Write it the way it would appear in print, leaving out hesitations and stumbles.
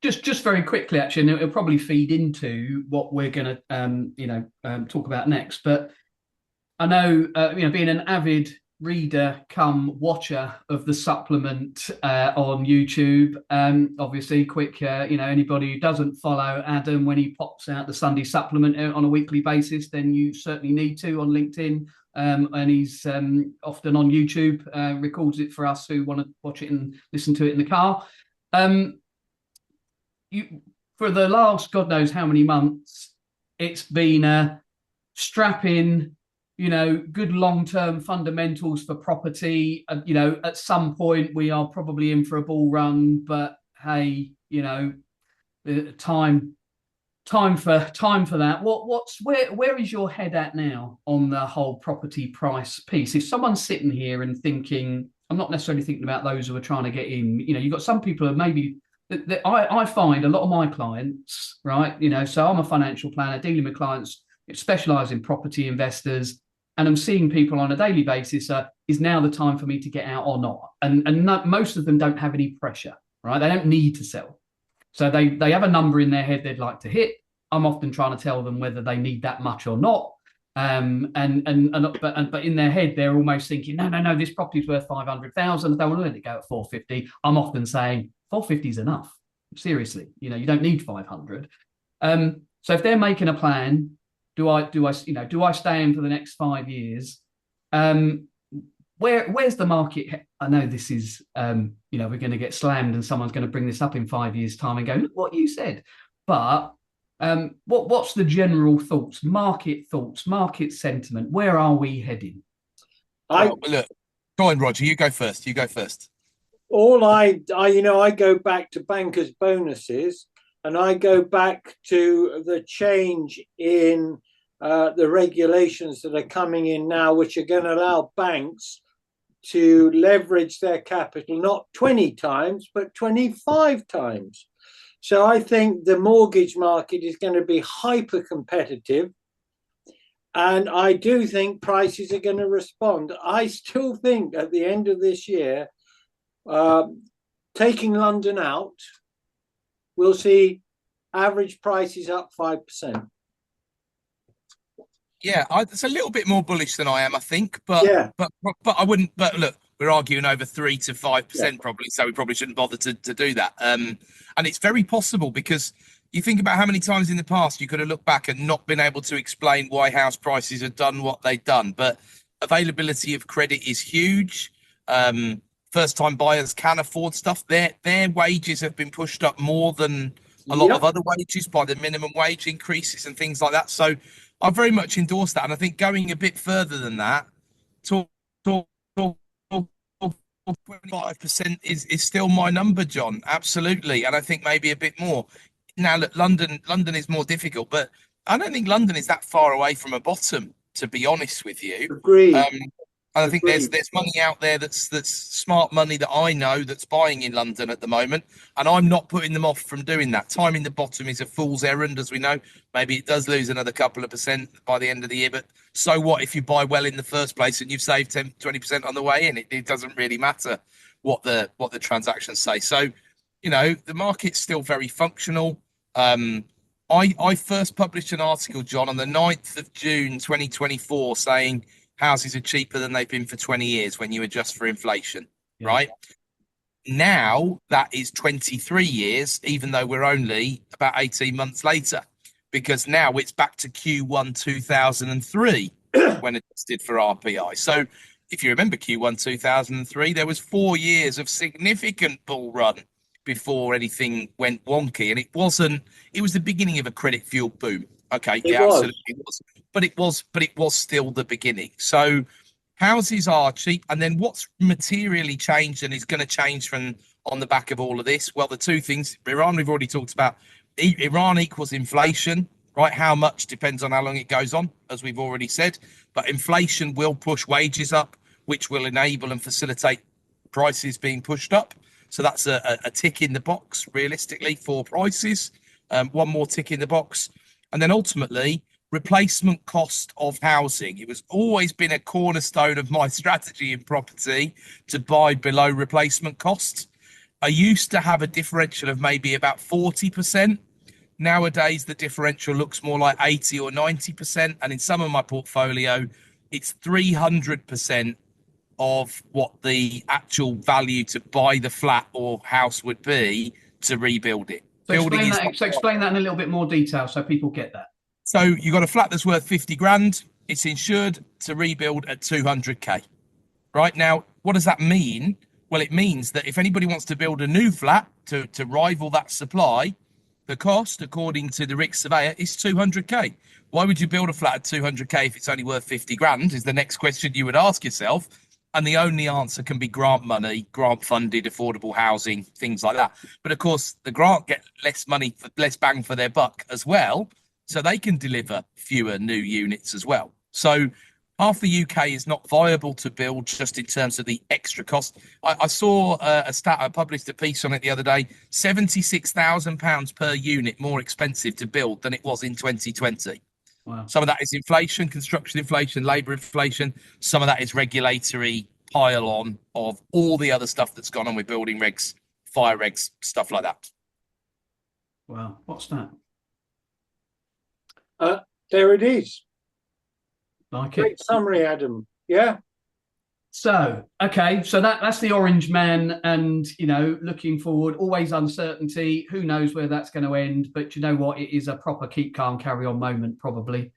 just very quickly, actually, and it'll probably feed into what we're going to, talk about next. But I know, being an avid reader come watcher of the supplement on YouTube, obviously, quick, anybody who doesn't follow Adam when he pops out the Sunday supplement on a weekly basis, then you certainly need to on LinkedIn. And he's often on YouTube, records it for us who want to watch it and listen to it in the car. Um, you For the last God knows how many months, it's been a strap in, good long-term fundamentals for property. At some point we are probably in for a bull run, but hey, time time for that. Where is your head at now on the whole property price piece? If someone's sitting here and thinking, I'm not necessarily thinking about those who are trying to get in. You've got some people who maybe I find a lot of my clients, right? So I'm a financial planner dealing with clients specialize in property investors, and I'm seeing people on a daily basis. Is now the time for me to get out or not? And most of them don't have any pressure, right? They don't need to sell. So they have a number in their head they'd like to hit. I'm often trying to tell them whether they need that much or not. But in their head they're almost thinking, no, this property's worth 500,000. I don't want to let it go at 450. I'm often saying 450 is enough. Seriously, you don't need 500. So if they're making a plan, do I stay in for the next 5 years? Where's the market? I know this is, we're going to get slammed and someone's going to bring this up in 5 years' time and go, look what you said. But what's the general thoughts, market sentiment? Where are we heading? Look, go on, Roger. You go first. I go back to bankers' bonuses, and I go back to the change in the regulations that are coming in now, which are going to allow banks to leverage their capital not 20 times, but 25 times. So I think the mortgage market is going to be hyper competitive. And I do think prices are going to respond. I still think at the end of this year, taking London out, we'll see average prices up 5%. Yeah, it's a little bit more bullish than I am, I think, but Yeah. but I wouldn't. But look, we're arguing over 3 to 5% probably, so we probably shouldn't bother to do that. And it's very possible because you think about how many times in the past you could have looked back and not been able to explain why house prices have done what they've done. But availability of credit is huge. First-time buyers can afford stuff. Their wages have been pushed up more than a lot of other wages by the minimum wage increases and things like that. So I very much endorse that, and I think going a bit further than that, 25% is still my number, John. Absolutely, and I think maybe a bit more. Now, look, London is more difficult, but I don't think London is that far away from a bottom, to be honest with you. Agreed. And I think there's money out there that's smart money that I know that's buying in London at the moment, and I'm not putting them off from doing that. Timing the bottom is a fool's errand, as we know. Maybe it does lose another couple of percent by the end of the year, but so what if you buy well in the first place and you've saved 10-20% on the way in? It doesn't really matter what the transactions say. So, the market's still very functional. I first published an article, John, on the 9th of June 2024 saying houses are cheaper than they've been for 20 years when you adjust for inflation, right? Now that is 23 years, even though we're only about 18 months later, because now it's back to Q1 2003 when adjusted for RPI. So if you remember Q1 2003, there was 4 years of significant bull run before anything went wonky. And it was the beginning of a credit fueled boom. Okay, absolutely was. But it was still the beginning. So houses are cheap. And then what's materially changed and is going to change from on the back of all of this? Well, the two things, Iran, we've already talked about. Iran equals inflation, right? How much depends on how long it goes on, as we've already said. But inflation will push wages up, which will enable and facilitate prices being pushed up. So that's a tick in the box, realistically, for prices. One more tick in the box. And then ultimately, replacement cost of housing. It was always been a cornerstone of my strategy in property to buy below replacement costs. I used to have a differential of maybe about 40%. Nowadays, the differential looks more like 80 or 90%. And in some of my portfolio, it's 300% of what the actual value to buy the flat or house would be to rebuild it. So explain that in a little bit more detail so people get that. So you got a flat that's worth 50 grand. It's insured to rebuild at 200k. Right now, what does that mean? Well, it means that if anybody wants to build a new flat to rival that supply, the cost, according to the RICS surveyor, is 200k. Why would you build a flat at 200k if it's only worth 50 grand? Is the next question you would ask yourself. And the only answer can be grant money, grant funded, affordable housing, things like that. But of course, the grant get less money, less bang for their buck as well. So they can deliver fewer new units as well. So half the UK is not viable to build just in terms of the extra cost. I saw a stat, I published a piece on it the other day, £76,000 per unit more expensive to build than it was in 2020. Wow. Some of that is inflation, construction inflation, labour inflation. Some of that is regulatory pile on of all the other stuff that's gone on with building regs, fire regs, stuff like that. Wow. What's that? There it is. Like it. Great summary, Adam. Yeah. So, okay, so that's the orange man, and looking forward, always uncertainty. Who knows where that's going to end? But you know what? It is a proper keep calm, carry on moment, probably.